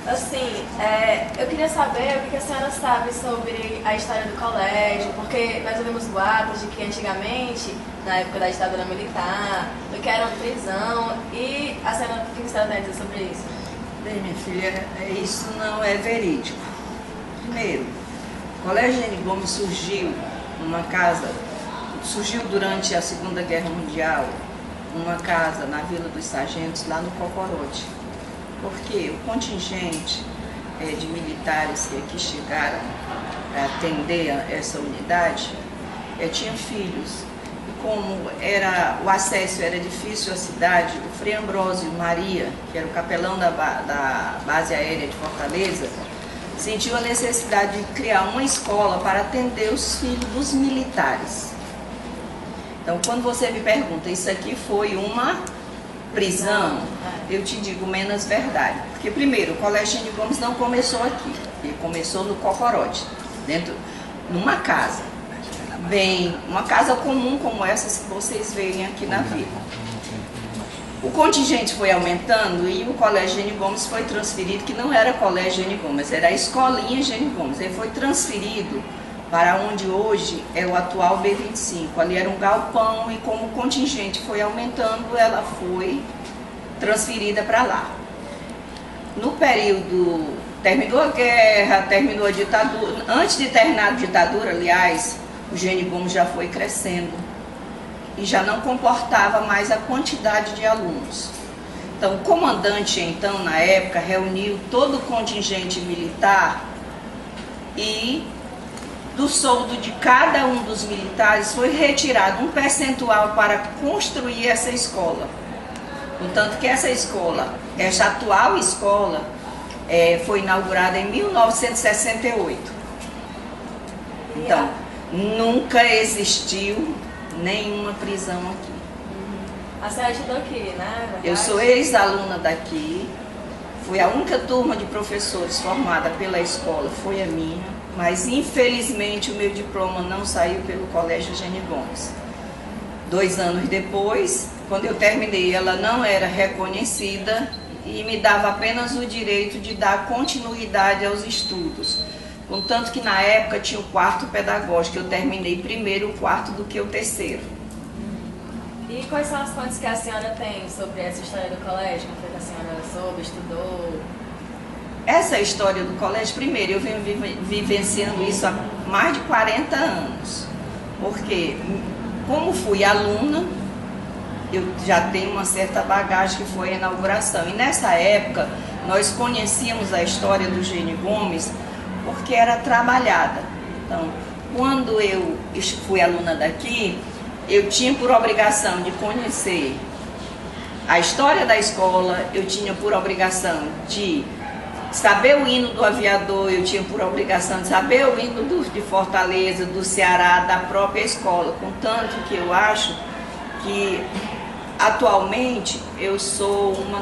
Assim, eu queria saber o que a senhora sabe sobre a história do colégio, porque nós ouvimos boatos de que antigamente, na época da ditadura militar, do que era uma prisão, e a senhora, o que a senhora tem a dizer sobre isso? Bem, minha filha, isso não é verídico. Primeiro, o Colégio Gene Gomes surgiu durante a Segunda Guerra Mundial, numa casa na Vila dos Sargentos, lá no Cocorote. Porque o contingente de militares que aqui chegaram para atender essa unidade tinha filhos. E como o acesso era difícil à cidade, o Frei Ambrósio Maria, que era o capelão da base aérea de Fortaleza, sentiu a necessidade de criar uma escola para atender os filhos dos militares. Então, quando você me pergunta, isso aqui foi uma prisão, eu te digo menos verdade. Porque, primeiro, o Colégio Gene Gomes não começou aqui, ele começou no Cocorote, numa casa. Bem, uma casa comum como essa que vocês veem aqui na vila. O contingente foi aumentando e o Colégio Gene Gomes foi transferido, que não era Colégio Gene Gomes, era a Escolinha Gene Gomes. Ele foi transferido para onde hoje é o atual B25. Ali era um galpão e como o contingente foi aumentando, ela foi transferida para lá. No período, terminou a guerra, terminou a ditadura, antes de terminar a ditadura, aliás, o Gene Gomes já foi crescendo e já não comportava mais a quantidade de alunos. Então, o comandante, então, na época, reuniu todo o contingente militar e do soldo de cada um dos militares foi retirado um percentual para construir essa escola. Contanto que essa escola, essa atual escola, foi inaugurada em 1968. Então, nunca existiu nenhuma prisão aqui. A senhora estudou aqui, né? Eu sou ex-aluna daqui, fui a única turma de professores formada pela escola, foi a minha. Mas, infelizmente, o meu diploma não saiu pelo Colégio Gene Gomes. 2 anos depois, quando eu terminei, ela não era reconhecida e me dava apenas o direito de dar continuidade aos estudos. Contanto que, na época, tinha o 4º pedagógico. Eu terminei primeiro o 4º do que o 3º. E quais são as fontes que a senhora tem sobre essa história do colégio? Como foi que a senhora soube, estudou? Essa história do colégio, primeiro, eu venho vivenciando isso há mais de 40 anos. Porque, como fui aluna, eu já tenho uma certa bagagem que foi a inauguração. E nessa época, nós conhecíamos a história do Gene Gomes porque era trabalhada. Então, quando eu fui aluna daqui, eu tinha por obrigação de conhecer a história da escola, eu tinha por obrigação de saber o hino do aviador, eu tinha por obrigação de saber o hino de Fortaleza, do Ceará, da própria escola. Contanto que eu acho que atualmente eu sou uma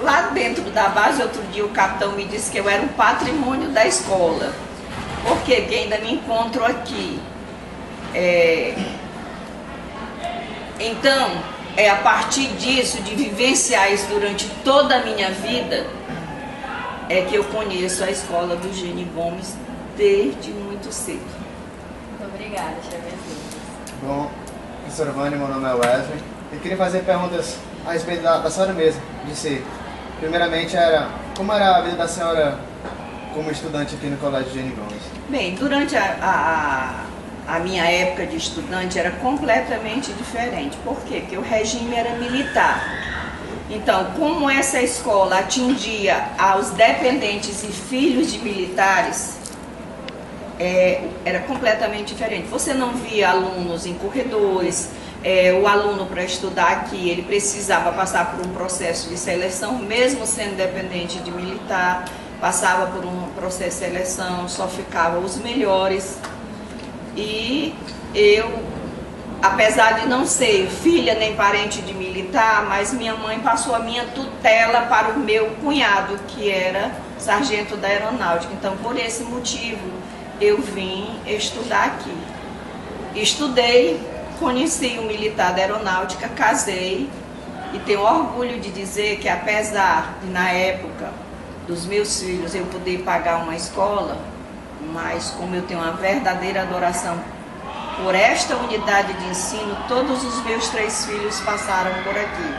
lá dentro da base, outro dia o capitão me disse que eu era um patrimônio da escola. Por quê? Porque ainda me encontro aqui. Então, a partir disso, de vivenciar isso durante toda a minha vida, é que eu conheço a escola do Gene Gomes desde muito cedo. Muito obrigada, Xavier. Bom, professora Vânia, meu nome é Wesley. Eu queria fazer perguntas a respeito da senhora mesma, de ser. Primeiramente, como era a vida da senhora como estudante aqui no Colégio Gene Gomes? Bem, durante a minha época de estudante era completamente diferente. Por quê? Porque o regime era militar. Então, como essa escola atingia aos dependentes e filhos de militares, era completamente diferente. Você não via alunos em corredores, o aluno para estudar aqui, ele precisava passar por um processo de seleção, mesmo sendo dependente de militar, passava por um processo de seleção, só ficavam os melhores. E eu, apesar de não ser filha nem parente de militar, mas minha mãe passou a minha tutela para o meu cunhado, que era sargento da aeronáutica. Então, por esse motivo, eu vim estudar aqui. Estudei, conheci o militar da aeronáutica, casei E tenho orgulho de dizer que, apesar de, na época dos meus filhos, eu poder pagar uma escola, mas como eu tenho uma verdadeira adoração por esta unidade de ensino, todos os meus 3 filhos passaram por aqui.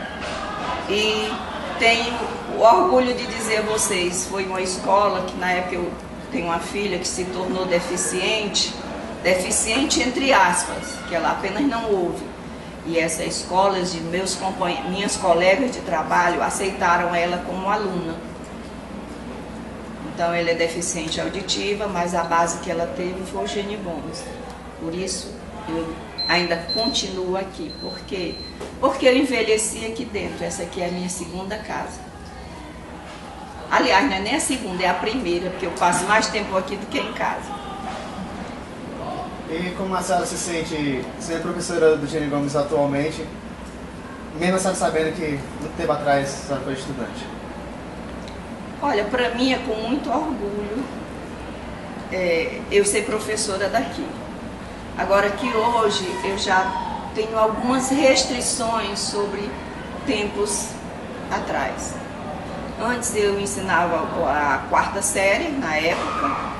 E tenho o orgulho de dizer a vocês, foi uma escola que na época eu tenho uma filha que se tornou deficiente entre aspas, que ela apenas não ouve. E essa escola de minhas colegas de trabalho aceitaram ela como aluna. Então ela é deficiente auditiva, mas a base que ela teve foi o Gene Gomes. Por isso, eu ainda continuo aqui. Por quê? Porque eu envelheci aqui dentro. Essa aqui é a minha segunda casa. Aliás, não é nem a segunda, é a primeira, porque eu passo mais tempo aqui do que em casa. E como a senhora se sente sendo professora do Gene Gomes atualmente, mesmo a senhora sabendo que muito tempo atrás a senhora foi estudante? Olha, para mim é com muito orgulho eu ser professora daqui. Agora que hoje eu já tenho algumas restrições sobre tempos atrás. Antes eu ensinava a 4ª série, na época,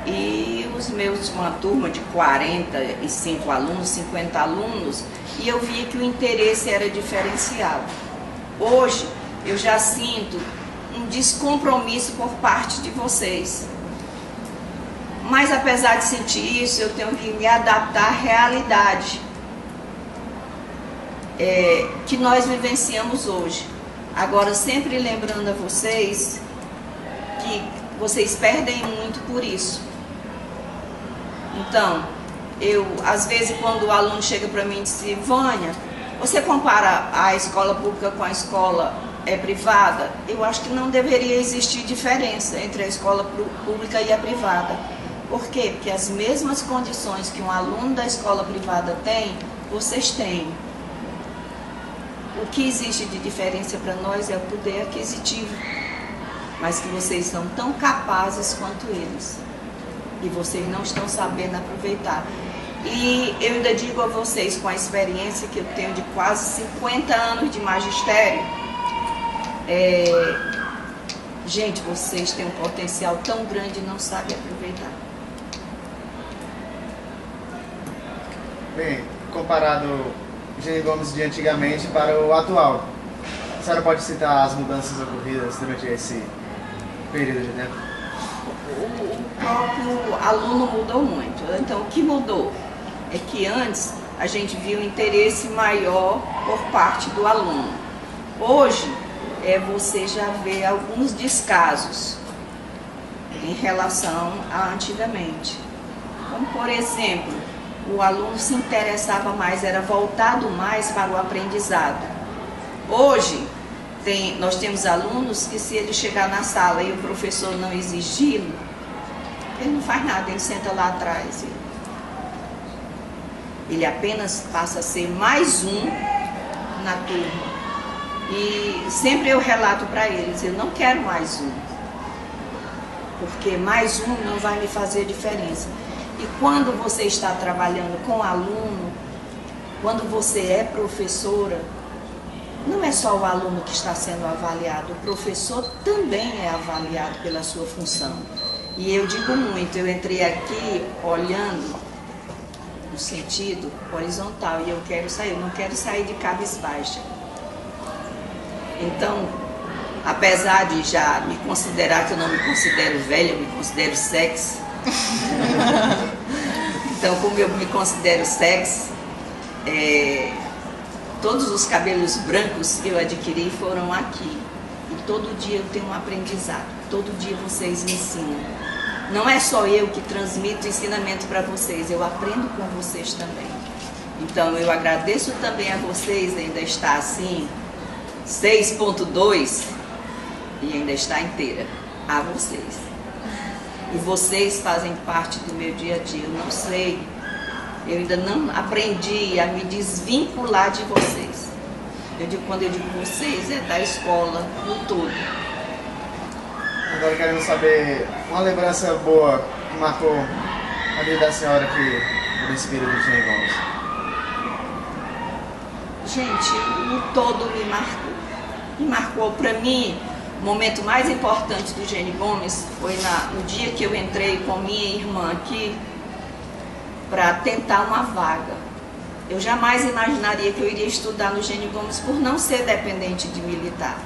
e os meus, uma turma de 45 alunos, 50 alunos, e eu via que o interesse era diferenciado. Hoje eu já sinto um descompromisso por parte de vocês. Mas apesar de sentir isso, eu tenho que me adaptar à realidade que nós vivenciamos hoje. Agora, sempre lembrando a vocês que vocês perdem muito por isso. Então, às vezes, quando o aluno chega para mim e diz: Vânia, você compara a escola pública com a escola privada? Eu acho que não deveria existir diferença entre a escola pública e a privada. Por quê? Porque as mesmas condições que um aluno da escola privada tem, vocês têm. O que existe de diferença para nós é o poder aquisitivo, mas que vocês são tão capazes quanto eles e vocês não estão sabendo aproveitar. E eu ainda digo a vocês, com a experiência que eu tenho de quase 50 anos de magistério, gente, vocês têm um potencial tão grande e não sabem aproveitar. Bem, comparado o Gene Gomes de antigamente para o atual, a senhora pode citar as mudanças ocorridas durante esse período de tempo? O próprio aluno mudou muito. Então, o que mudou é que antes a gente via um interesse maior por parte do aluno. Hoje, você já vê alguns descasos em relação a antigamente. Como, por exemplo, o aluno se interessava mais, era voltado mais para o aprendizado. Hoje, nós temos alunos que, se ele chegar na sala e o professor não exigi-lo, ele não faz nada, ele senta lá atrás. Ele apenas passa a ser mais um na turma. E sempre eu relato para eles: eu não quero mais um, porque mais um não vai me fazer diferença. E quando você está trabalhando com aluno, quando você é professora, não é só o aluno que está sendo avaliado, o professor também é avaliado pela sua função. E eu digo muito, eu entrei aqui olhando no sentido horizontal e eu não quero sair de cabisbaixa. Então, apesar de já me considerar, que eu não me considero velha, eu me considero sexy. Então, como eu me considero sexy, todos os cabelos brancos que eu adquiri foram aqui. E todo dia eu tenho um aprendizado, todo dia vocês me ensinam. Não é só eu que transmito ensinamento para vocês, eu aprendo com vocês também. Então, eu agradeço também a vocês, ainda está assim, 6.2, e ainda está inteira, a vocês. E vocês fazem parte do meu dia a dia. Eu não sei, eu ainda não aprendi a me desvincular de vocês. Quando eu digo vocês, é da escola no todo. Agora queremos saber uma lembrança boa que marcou a vida da senhora aqui nesse período de Gene Gomes. Gente, o todo me marcou. Me marcou para mim. O momento mais importante do Gene Gomes foi no dia que eu entrei com minha irmã aqui para tentar uma vaga. Eu jamais imaginaria que eu iria estudar no Gene Gomes por não ser dependente de militar.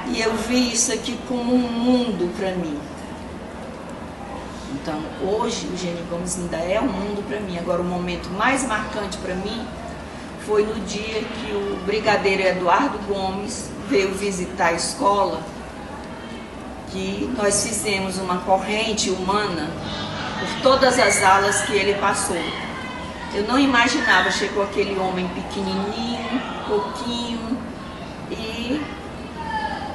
E eu vi isso aqui como um mundo para mim. Então, hoje o Gene Gomes ainda é um mundo para mim. Agora, o momento mais marcante para mim foi no dia que o brigadeiro Eduardo Gomes veio visitar a escola, que nós fizemos uma corrente humana por todas as alas que ele passou. Eu não imaginava, chegou aquele homem pequenininho, pouquinho, e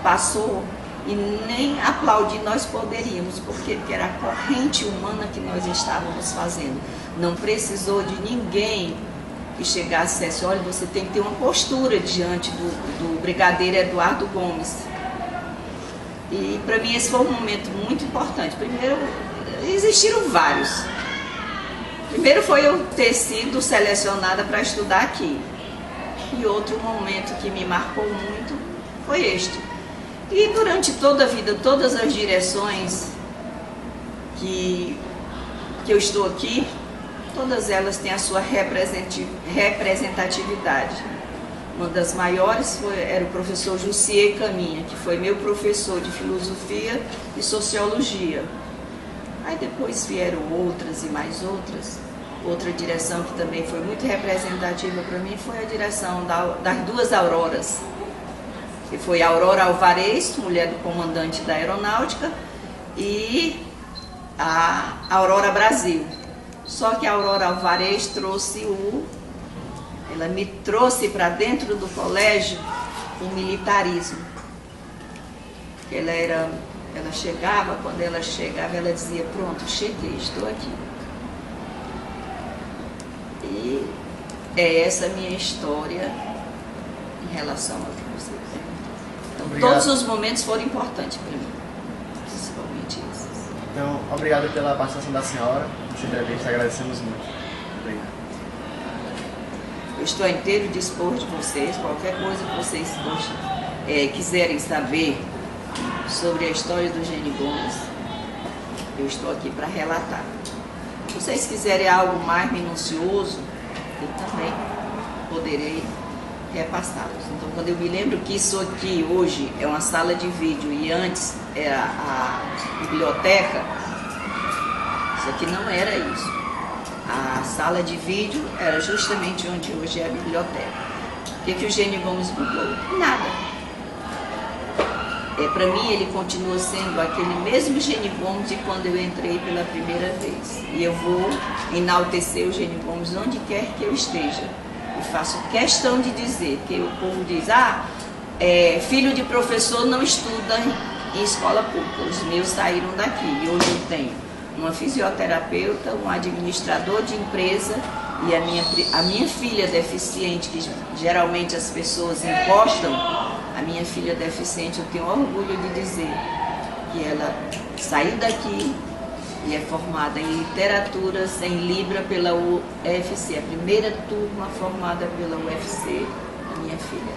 passou, e nem aplaudir nós poderíamos, porque era a corrente humana que nós estávamos fazendo. Não precisou de ninguém que chegasse e dissesse, olha, você tem que ter uma postura diante do brigadeiro Eduardo Gomes. E para mim esse foi um momento muito importante. Primeiro, existiram vários. Primeiro foi eu ter sido selecionada para estudar aqui. E outro momento que me marcou muito foi este. E durante toda a vida, todas as direções que eu estou aqui, todas elas têm a sua representatividade. Uma das maiores era o professor Jussier Caminha, que foi meu professor de filosofia e sociologia. Aí depois vieram outras e mais outras. Outra direção que também foi muito representativa para mim foi a direção das duas Auroras. Que foi a Aurora Alvarez, mulher do comandante da aeronáutica, e a Aurora Brasil. Só que a Aurora Alvarez ela me trouxe para dentro do colégio o militarismo. Ela chegava, quando ela chegava, ela dizia, pronto, cheguei, estou aqui. E é essa a minha história em relação ao que você tem. Então, obrigado. Todos os momentos foram importantes para mim, principalmente esses. Então, obrigado pela participação da senhora nessa entrevista, agradecemos muito. Obrigado. Eu estou a inteiro dispor de vocês, qualquer coisa que vocês quiserem saber sobre a história do Gene Gomes, eu estou aqui para relatar. Se vocês quiserem algo mais minucioso, eu também poderei repassá-los. Então, quando eu me lembro que isso aqui hoje é uma sala de vídeo e antes era a biblioteca, isso aqui não era isso. A sala de vídeo era justamente onde hoje é a biblioteca. O que o Gene Gomes mudou? Nada. Para mim, ele continua sendo aquele mesmo Gene Gomes de quando eu entrei pela primeira vez. E eu vou enaltecer o Gene Gomes onde quer que eu esteja. E faço questão de dizer, porque o povo diz, filho de professor não estuda em escola pública. Os meus saíram daqui e hoje eu tenho uma fisioterapeuta, um administrador de empresa e a minha filha deficiente, que geralmente as pessoas encostam. A minha filha deficiente, eu tenho orgulho de dizer que ela saiu daqui e é formada em literaturas, em Libra pela UFC, a primeira turma formada pela UFC, a minha filha.